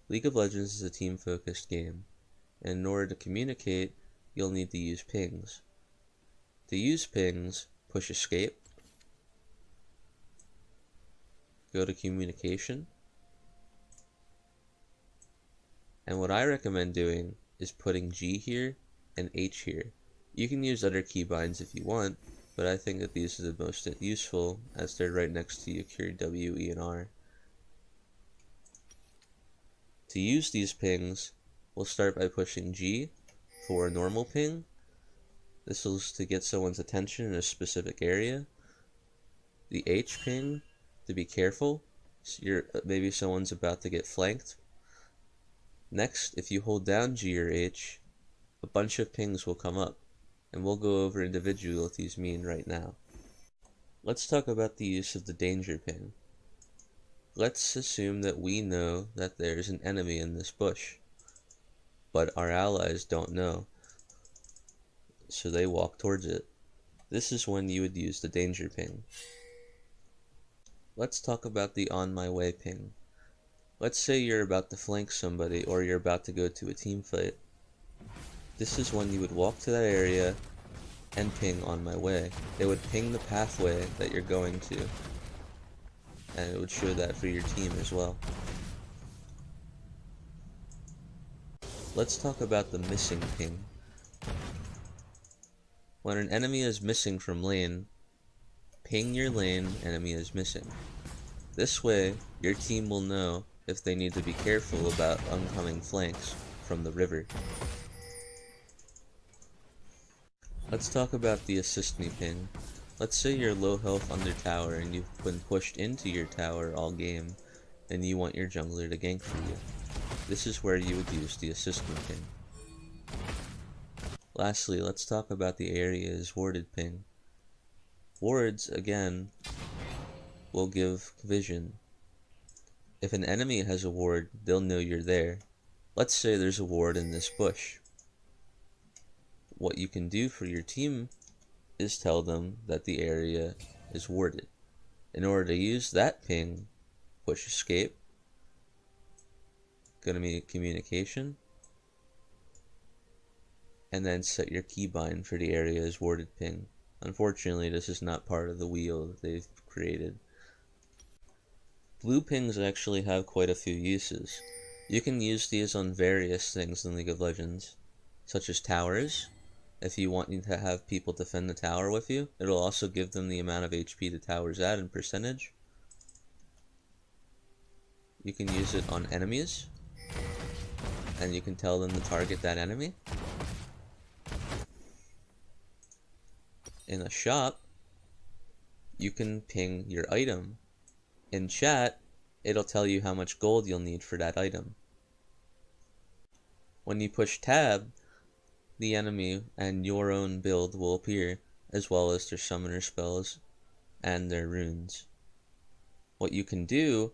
League of Legends is a team-focused game, and in order to communicate, you'll need to use pings. To use pings, push escape, go to communication, and what I recommend doing is putting G here and H here. You can use other keybinds if you want, but I think that these are the most useful as they're right next to your W, E, and R. To use these pings, we'll start by pushing G for a normal ping. This is to get someone's attention in a specific area. The H ping, to be careful, so maybe someone's about to get flanked. Next, if you hold down G or H, a bunch of pings will come up, and we'll go over individually what these mean right now. Let's talk about the use of the danger ping. Let's assume that we know that there's an enemy in this bush, but our allies don't know, so they walk towards it. This is when you would use the danger ping. Let's talk about the on my way ping. Let's say you're about to flank somebody or you're about to go to a team fight. This is when you would walk to that area and ping on my way. It would ping the pathway that you're going to, and it would show that for your team as well. Let's talk about the missing ping. When an enemy is missing from lane, ping your lane enemy is missing. This way, your team will know if they need to be careful about oncoming flanks from the river. Let's talk about the assist me ping. Let's say you're low health under tower and you've been pushed into your tower all game and you want your jungler to gank for you. This is where you would use the assist me ping. Lastly, let's talk about the area's warded ping. Wards, again, will give vision. If an enemy has a ward, they'll know you're there. Let's say there's a ward in this bush. What you can do for your team is tell them that the area is warded. In order to use that ping, push escape, go to communication, and then set your keybind for the area's warded ping. Unfortunately, this is not part of the wheel that they've created. Blue pings actually have quite a few uses. You can use these on various things in League of Legends, such as towers. If you want to have people defend the tower with you, it'll also give them the amount of HP the tower's at in percentage. You can use it on enemies, and you can tell them to target that enemy. In a shop, you can ping your item. In chat, it'll tell you how much gold you'll need for that item. When you push tab, the enemy and your own build will appear, as well as their summoner spells and their runes. What you can do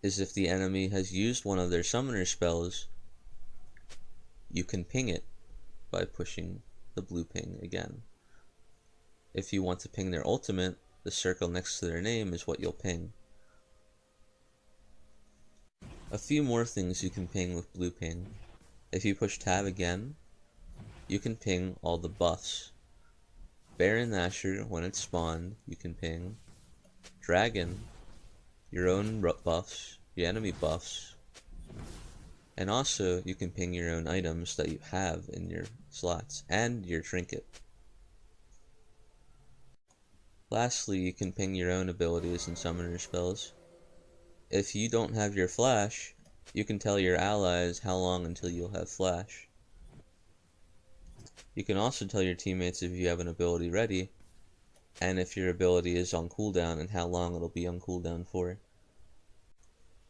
is if the enemy has used one of their summoner spells, you can ping it by pushing the blue ping again. If you want to ping their ultimate, the circle next to their name is what you'll ping. A few more things you can ping with blue ping. If you push tab again, you can ping all the buffs. Baron Nashor, when it's spawned, you can ping. Dragon, your own buffs, your enemy buffs. And also, you can ping your own items that you have in your slots, and your trinket. Lastly, you can ping your own abilities and summoner spells. If you don't have your flash, you can tell your allies how long until you'll have flash. You can also tell your teammates if you have an ability ready, and if your ability is on cooldown and how long it'll be on cooldown for.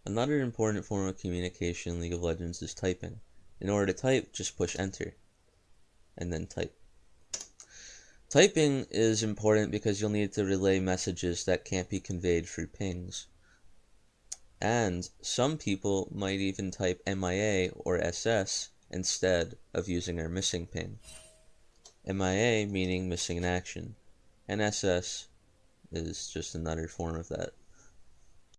Another important form of communication in League of Legends is typing. In order to type, just push enter, and then type. Typing is important because you'll need to relay messages that can't be conveyed through pings. And some people might even type MIA or SS instead of using our missing ping. MIA meaning missing in action, and SS is just another form of that.